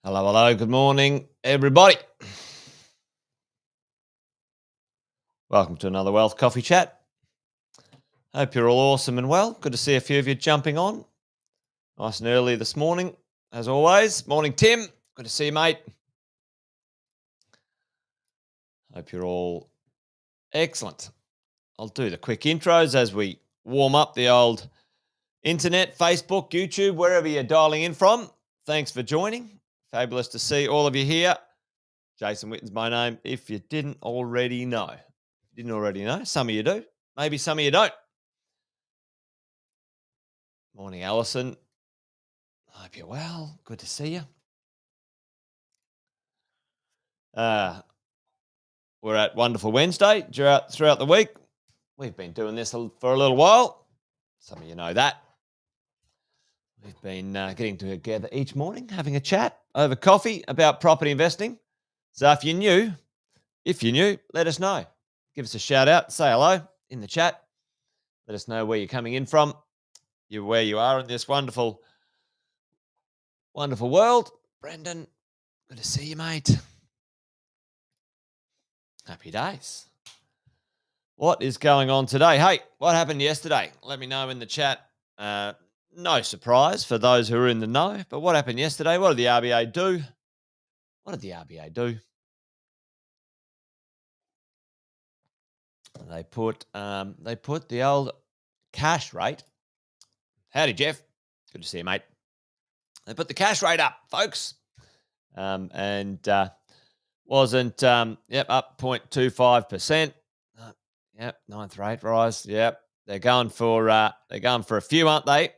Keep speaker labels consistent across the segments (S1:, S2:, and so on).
S1: Hello, good morning, everybody. Welcome to another Wealth Coffee Chat. Hope you're all awesome and well. Good to see a few of you jumping on. Nice and early this morning, as always. Morning, Tim. Good to see you, mate. Hope you're all excellent. I'll do the quick intros as we warm up the old internet, Facebook, YouTube, wherever you're dialing in from. Thanks for joining. Fabulous to see all of you here. Jason Witten's my name, if you didn't already know. Some of you do. Maybe some of you don't. Morning, Alison. Hope you're well. Good to see you. We're at Wonderful Wednesday throughout the week. We've been doing this for a little while. Some of you know that. We've been getting together each morning, having a chat over coffee about property investing. So if you're new, let us know. Give us a shout out, say hello in the chat. Let us know where you're coming in from, where you are in this wonderful, wonderful world. Brendan, good to see you, mate. Happy days. What is going on today? Hey, what happened yesterday? Let me know in the chat. No surprise for those who are in the know, but what happened yesterday? What did the RBA do? They put the old cash rate. Howdy, Jeff. Good to see you, mate. They put the cash rate up, folks, and wasn't up 0.25%. Ninth rate rise. Yep, they're going for a few, aren't they?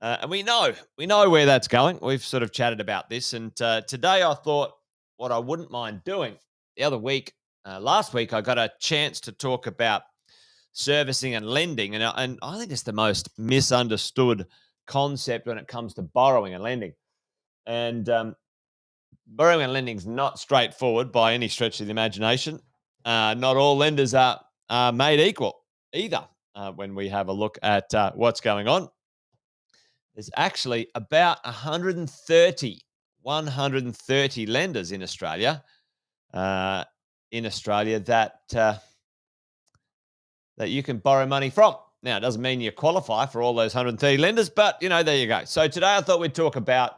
S1: And we know where that's going. We've sort of chatted about this, and today I thought what I wouldn't mind doing. The other week, last week, I got a chance to talk about servicing and lending, and I think it's the most misunderstood concept when it comes to borrowing and lending. And borrowing and lending is not straightforward by any stretch of the imagination. Not all lenders are made equal either. When we have a look at what's going on, there's actually about 130 lenders in Australia. That you can borrow money from. Now, it doesn't mean you qualify for all those 130 lenders, but there you go. So today I thought we'd talk about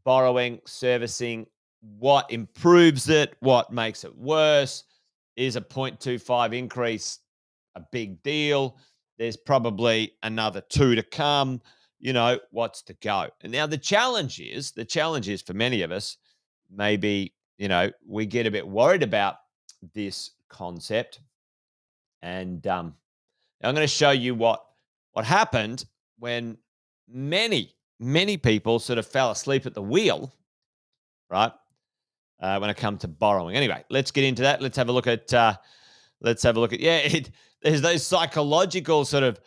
S1: borrowing, servicing, what improves it, what makes it worse. Is a 0.25 increase a big deal? There's probably another 2 to come. What's to go? And now the challenge is for many of us, maybe, we get a bit worried about this concept. And I'm going to show you what happened when many people sort of fell asleep at the wheel, right? When it comes to borrowing. Anyway, let's get into that. Let's have a look at. There's those psychological sort of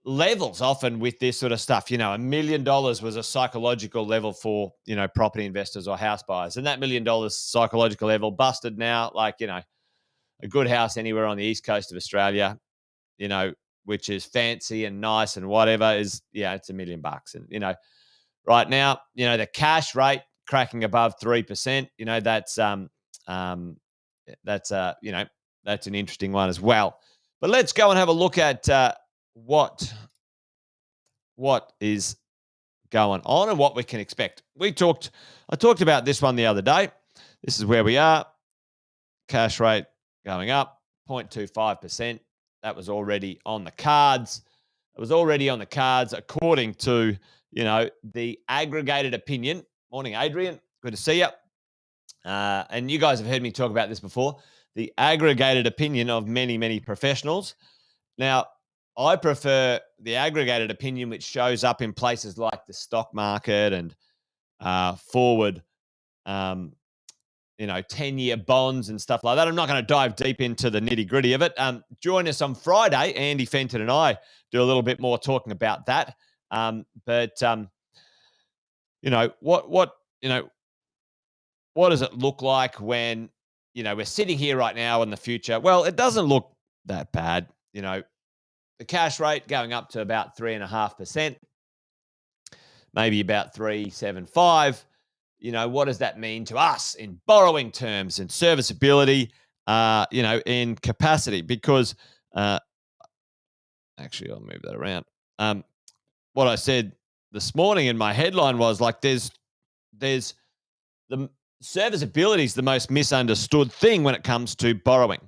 S1: levels often with this sort of stuff. $1 million was a psychological level for property investors or house buyers, and that $1 million psychological level busted now. A good house anywhere on the east coast of Australia, which is fancy and nice and whatever, is it's $1 million. And right now, the cash rate cracking above 3%. That's an interesting one as well. But let's go and have a look at what is going on and what we can expect. I talked about this one the other day. This is where we are. Cash rate going up 0.25%. That was already on the cards. According to, the aggregated opinion. Morning, Adrian. Good to see you. And you guys have heard me talk about this before. The aggregated opinion of many, many professionals. Now, I prefer the aggregated opinion which shows up in places like the stock market and forward, um, 10-year bonds and stuff like that. I'm not going to dive deep into the nitty gritty of it. Join us on Friday. Andy Fenton and I do a little bit more talking about that. But what what does it look like when we're sitting here right now in the future? Well, it doesn't look that bad. The cash rate going up to about 3.5%, maybe about 3.75. What does that mean to us in borrowing terms and serviceability, in capacity? Because actually, I'll move that around. What I said this morning in my headline was like, there's the serviceability is the most misunderstood thing when it comes to borrowing.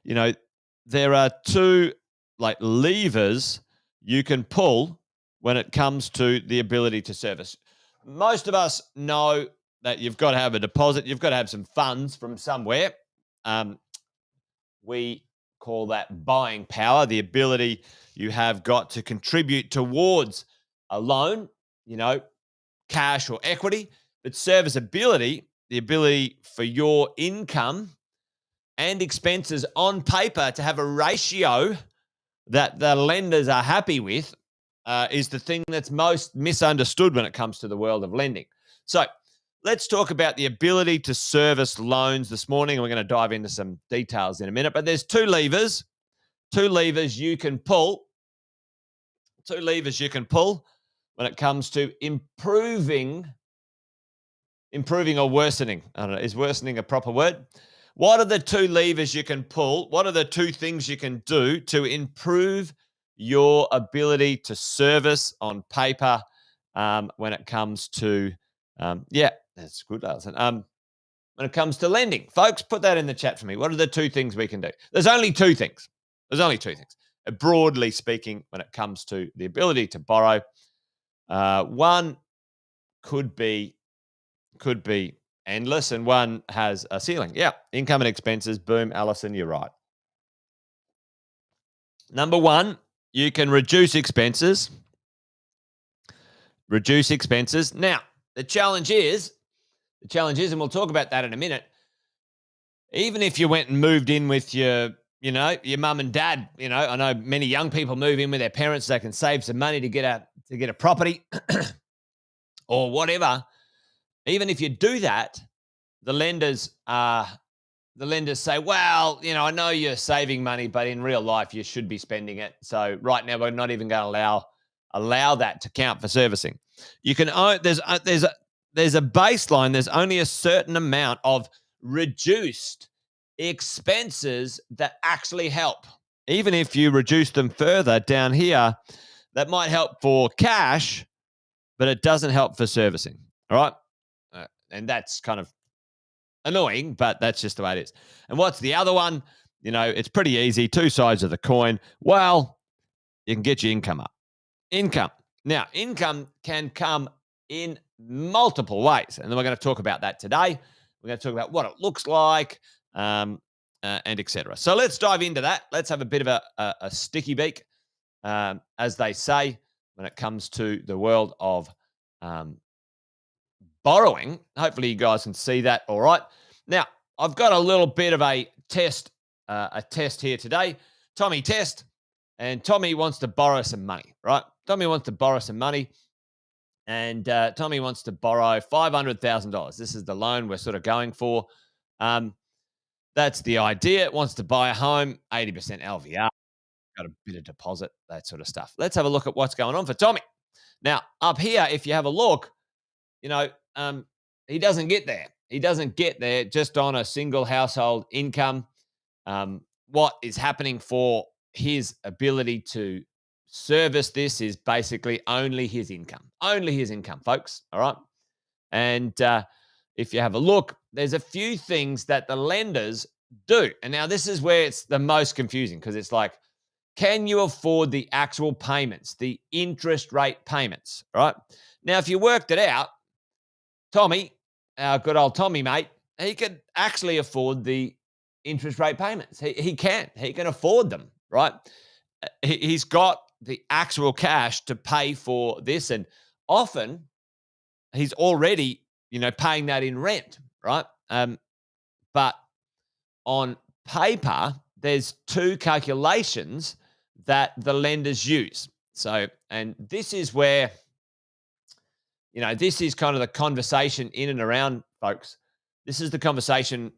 S1: There are two levers you can pull when it comes to the ability to service. Most of us know that you've got to have a deposit, you've got to have some funds from somewhere. We call that buying power, the ability you have got to contribute towards a loan, cash or equity. But serviceability, the ability for your income and expenses on paper to have a ratio that the lenders are happy with, is the thing that's most misunderstood when it comes to the world of lending. So let's talk about the ability to service loans this morning. And we're going to dive into some details in a minute. But there's two levers you can pull. Two levers you can pull when it comes to improving or worsening. I don't know, is worsening a proper word? What are the two levers you can pull? What are the two things you can do to improve your ability to service on paper when it comes to, that's good, Alison. When it comes to lending, folks, put that in the chat for me. What are the two things we can do? There's only two things. Broadly speaking, when it comes to the ability to borrow, one could be endless, and one has a ceiling. Yeah, income and expenses. Boom, Alison, you're right. Number one, you can reduce expenses. Now, the challenge is, and we'll talk about that in a minute, even if you went and moved in with your mum and dad, I know many young people move in with their parents so they can save some money to get a property or whatever. Even if you do that, the lenders say, well, I know you're saving money, but in real life you should be spending it. So right now we're not even going to allow that to count for servicing. You can there's a baseline. There's only a certain amount of reduced expenses that actually help. Even if you reduce them further down here, that might help for cash, but it doesn't help for servicing. All right. And that's kind of annoying, but that's just the way it is. And what's the other one? It's pretty easy. Two sides of the coin. Well, you can get your income up. Now, income can come in multiple ways. And then we're going to talk about that today. We're going to talk about what it looks like, and etc. So let's dive into that. Let's have a bit of a sticky beak, as they say, when it comes to the world of borrowing. Hopefully you guys can see that all right. Now, I've got a little bit of a test here today. Tommy test. And Tommy wants to borrow some money, right? Tommy wants to borrow some money. And Tommy wants to borrow $500,000. This is the loan we're sort of going for. That's the idea. It wants to buy a home, 80% LVR, got a bit of deposit, that sort of stuff. Let's have a look at what's going on for Tommy. Now, up here, if you have a look, he doesn't get there. He doesn't get there just on a single household income. What is happening for his ability to service this is basically only his income. Only his income, folks. All right. And if you have a look, there's a few things that the lenders do. And now this is where it's the most confusing, because it's like, can you afford the actual payments, the interest rate payments? All right. Now, if you worked it out, Tommy, our good old Tommy, mate, he could actually afford the interest rate payments. He can afford them, right? He's got the actual cash to pay for this. And often he's already, paying that in rent, right? But on paper, there's two calculations that the lenders use. So, and this is where, this is kind of the conversation in and around, folks. This is the conversation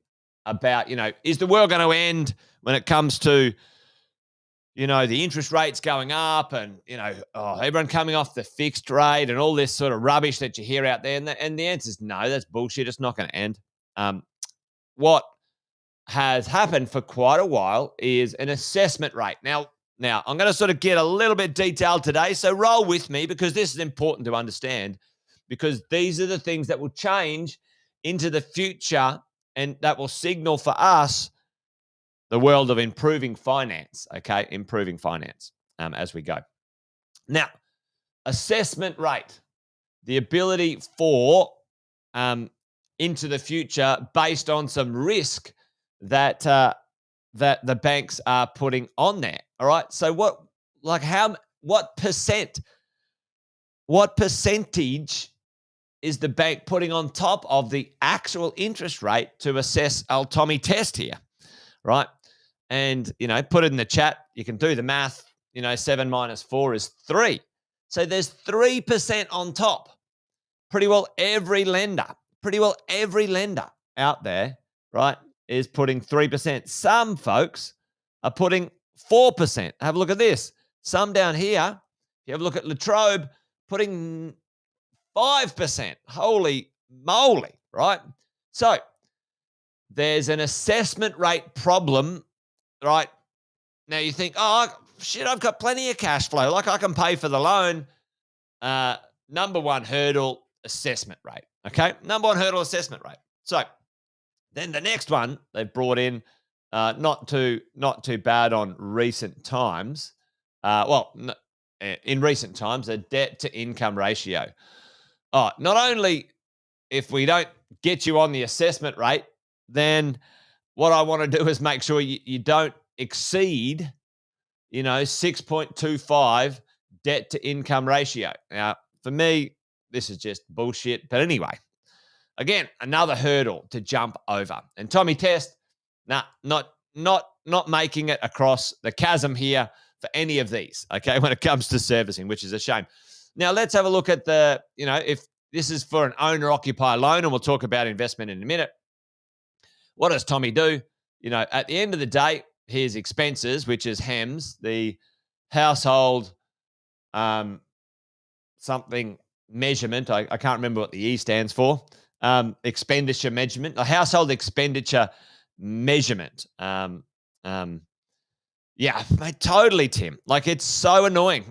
S1: about, is the world going to end when it comes to, the interest rates going up and, everyone coming off the fixed rate and all this sort of rubbish that you hear out there. And the answer is no, that's bullshit. It's not going to end. What has happened for quite a while is an assessment rate. Now I'm going to sort of get a little bit detailed today, so roll with me because this is important to understand, because these are the things that will change into the future and that will signal for us the world of improving finance, okay? Improving finance as we go. Now, assessment rate, the ability for into the future based on some risk that the banks are putting on there. All right. So what percentage is the bank putting on top of the actual interest rate to assess old Tommy test here, right? And, put it in the chat. You can do the math. 7 minus 4 is 3. So there's 3% on top. Pretty well every lender out there, right, is putting 3%. Some folks are putting 4%. Have a look at this. Some down here, if you have a look at Latrobe, putting 5%. Holy moly, right? So there's an assessment rate problem, right? Now you think, oh, shit, I've got plenty of cash flow. Like I can pay for the loan. Number one hurdle, assessment rate. Okay? Number one hurdle, assessment rate. So then the next one they've brought in, not too bad on recent times. In recent times, a debt to income ratio. Oh, not only if we don't get you on the assessment rate, then what I want to do is make sure you don't exceed, 6.25 debt to income ratio. Now, for me, this is just bullshit. But anyway, again, another hurdle to jump over. And Tommy Test, not making it across the chasm here for any of these, okay, when it comes to servicing, which is a shame. Now, let's have a look at if this is for an owner-occupier loan, and we'll talk about investment in a minute. What does Tommy do? At the end of the day, his expenses, which is HEMS, the household something measurement. I can't remember what the E stands for. Expenditure measurement, a household expenditure measurement. Yeah, mate, totally, Tim. Like, it's so annoying.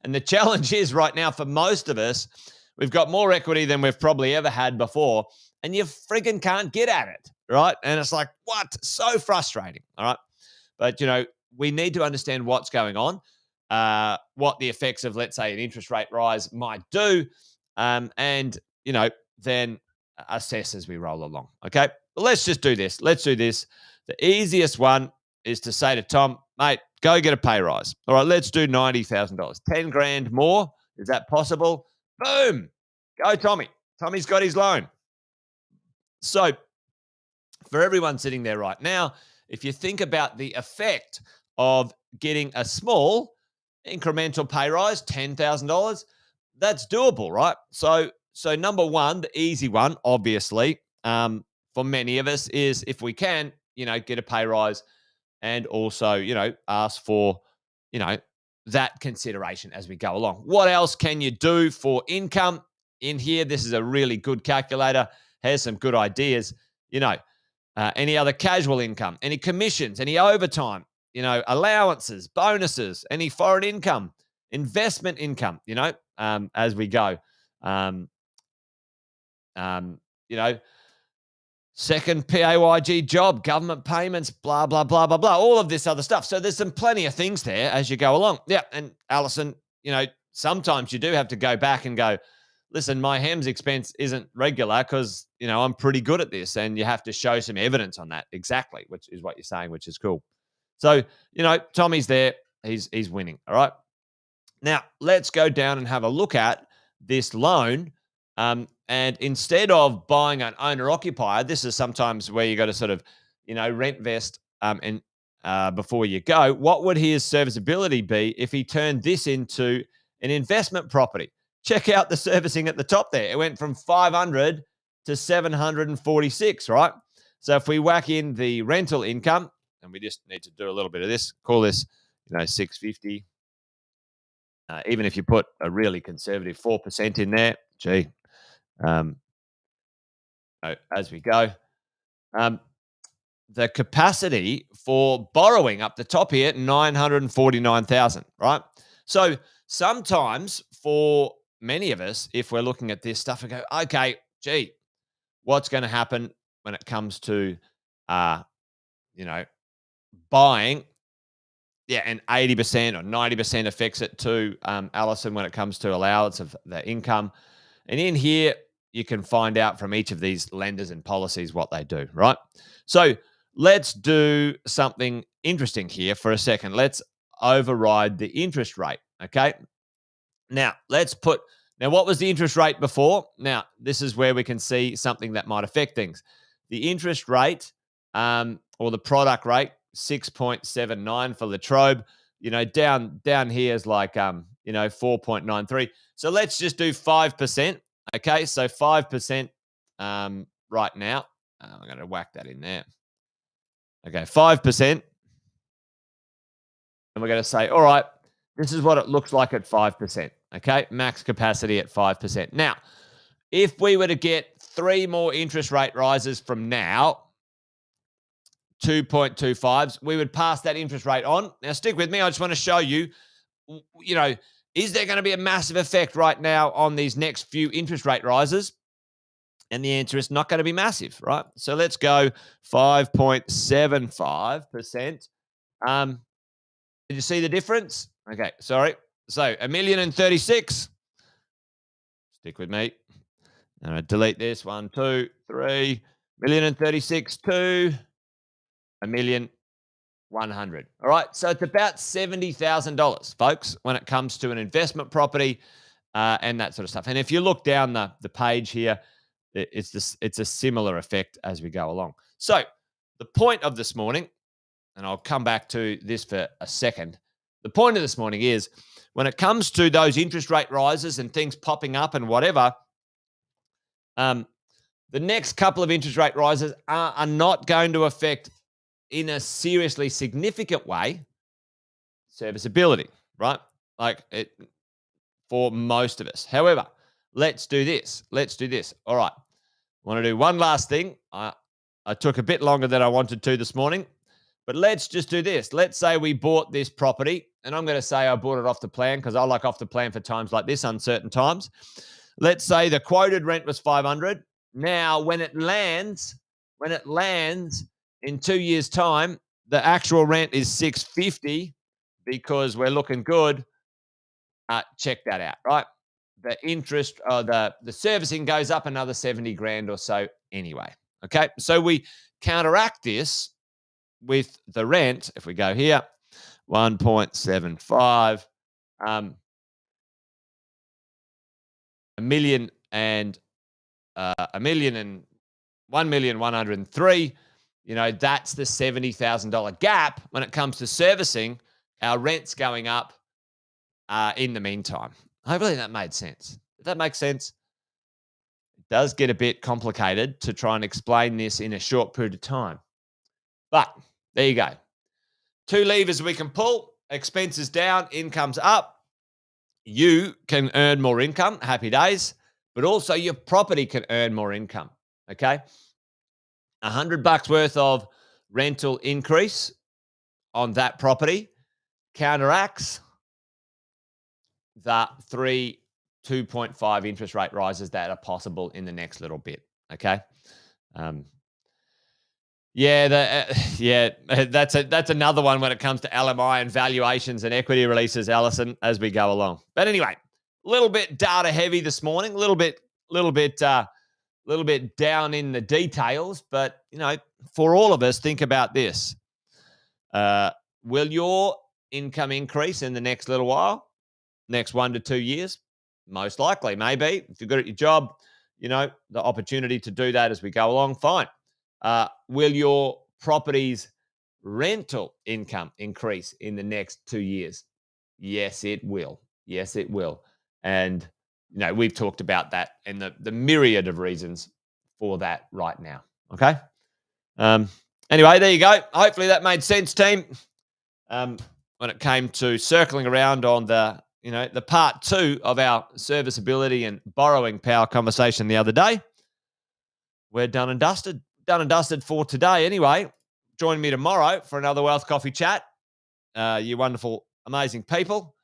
S1: And the challenge is right now for most of us, we've got more equity than we've probably ever had before, and you friggin' can't get at it, right? And it's like, what? So frustrating, all right? But, we need to understand what's going on, what the effects of, let's say, an interest rate rise might do, and, then assess as we roll along, okay? But let's just do this. Let's do this. The easiest one is to say to Tom, mate, go get a pay rise. All right, let's do $90,000. 10 grand more. Is that possible? Boom. Go, Tommy. Tommy's got his loan. So for everyone sitting there right now, if you think about the effect of getting a small incremental pay rise, $10,000, that's doable, right? So number one, the easy one, obviously, for many of us is if we can, get a pay rise and also, ask for, that consideration as we go along. What else can you do for income in here? This is a really good calculator. Here's some good ideas. Any other casual income, any commissions, any overtime, allowances, bonuses, any foreign income, investment income, as we go. Second PAYG job, government payments, blah, blah, blah, blah, blah, all of this other stuff. So there's some plenty of things there as you go along. Yeah, and Alison, sometimes you do have to go back and go, listen, my HEMS expense isn't regular because, I'm pretty good at this, and you have to show some evidence on that exactly, which is what you're saying, which is cool. So, Tommy's there. He's winning, all right? Now, let's go down and have a look at this loan And instead of buying an owner occupier, this is sometimes where you got to sort of, rent vest and before you go. What would his serviceability be if he turned this into an investment property? Check out the servicing at the top there. It went from 500 to 746, right? So if we whack in the rental income, and we just need to do a little bit of this, call this, 650. Even if you put a really conservative 4% in there, gee, um, as we go. The capacity for borrowing up the top here, 949,000, right? So sometimes for many of us, if we're looking at this stuff and go, okay, gee, what's going to happen when it comes to, you know, buying? Yeah, and 80% or 90% affects it too, Alison, when it comes to allowance of the income. And in here, you can find out from each of these lenders and policies what they do, right? So let's do something interesting here for a second. Let's override the interest rate, okay? Now, what was the interest rate before? Now, this is where we can see something that might affect things. The interest rate or the product rate, 6.79 for Latrobe, down here is like, 4.93. So let's just do 5%. Okay, so 5% right now. I'm going to whack that in there. Okay, 5%. And we're going to say, all right, this is what it looks like at 5%. Okay, max capacity at 5%. Now, if we were to get 3 more interest rate rises from now, 2.25s, we would pass that interest rate on. Now, stick with me. I just want to show you, is there going to be a massive effect right now on these next few interest rate rises? And the answer is not going to be massive, right? So let's go 5.75%. Did you see the difference? Okay, sorry. So 1,036,000. Stick with me. I'm going to delete this. 1, 2, 3. 1,036,000 to 1,100,000. All right. So it's about $70,000, folks, when it comes to an investment property and that sort of stuff. And if you look down the page here, it's a similar effect as we go along. So the point of this morning, and I'll come back to this for a second. The point of this morning is when it comes to those interest rate rises and things popping up and whatever, the next couple of interest rate rises are not going to affect in a seriously significant way serviceability, right? Like it for most of us. However, let's do this. All right. I want to do one last thing. I took a bit longer than I wanted to this morning. But let's just do this. Let's say we bought this property, and I'm going to say I bought it off the plan because I like off the plan for times like this, uncertain times. Let's say the quoted rent was 500. Now, when it lands in 2 years' time, the actual rent is 650 because we're looking good. Check that out, right? The interest, the servicing goes up another 70 grand or so anyway. Okay, so we counteract this with the rent. If we go here, 1.75, a million and 1,103,000. That's the $70,000 gap when it comes to servicing. Our rent's going up in the meantime. Hopefully that made sense. Did that make sense? It does get a bit complicated to try and explain this in a short period of time. But there you go. 2 levers we can pull. Expenses down, income's up. You can earn more income. Happy days. But also your property can earn more income. Okay? $100 worth of rental increase on that property counteracts the 2.5 interest rate rises that are possible in the next little bit. Okay? That's another one when it comes to LMI and valuations and equity releases, Alison, as we go along. But anyway, a little bit data heavy this morning, a little bit down in the details. But for all of us, think about this: will your income increase in the next little while, next 1 to 2 years? Most likely, maybe. If you're good at your job, the opportunity to do that as we go along, fine. Will your property's rental income increase in the next 2 years? Yes, it will. Yes, it will. And we've talked about that and the myriad of reasons for that right now. Okay. Um, anyway, there you go. Hopefully that made sense, team. When it came to circling around on the part 2 of our serviceability and borrowing power conversation the other day, we're done and dusted. Done and dusted for today. Anyway, join me tomorrow for another Wealth Coffee Chat. You wonderful, amazing people.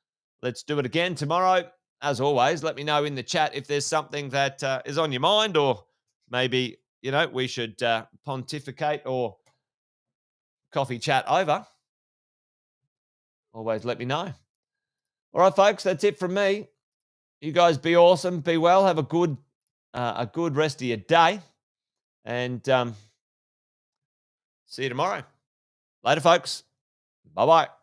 S1: Let's do it again tomorrow. As always, let me know in the chat if there's something that is on your mind, or maybe, we should pontificate or coffee chat over. Always let me know. All right, folks, that's it from me. You guys be awesome, be well, have a good rest of your day, and see you tomorrow. Later, folks. Bye-bye.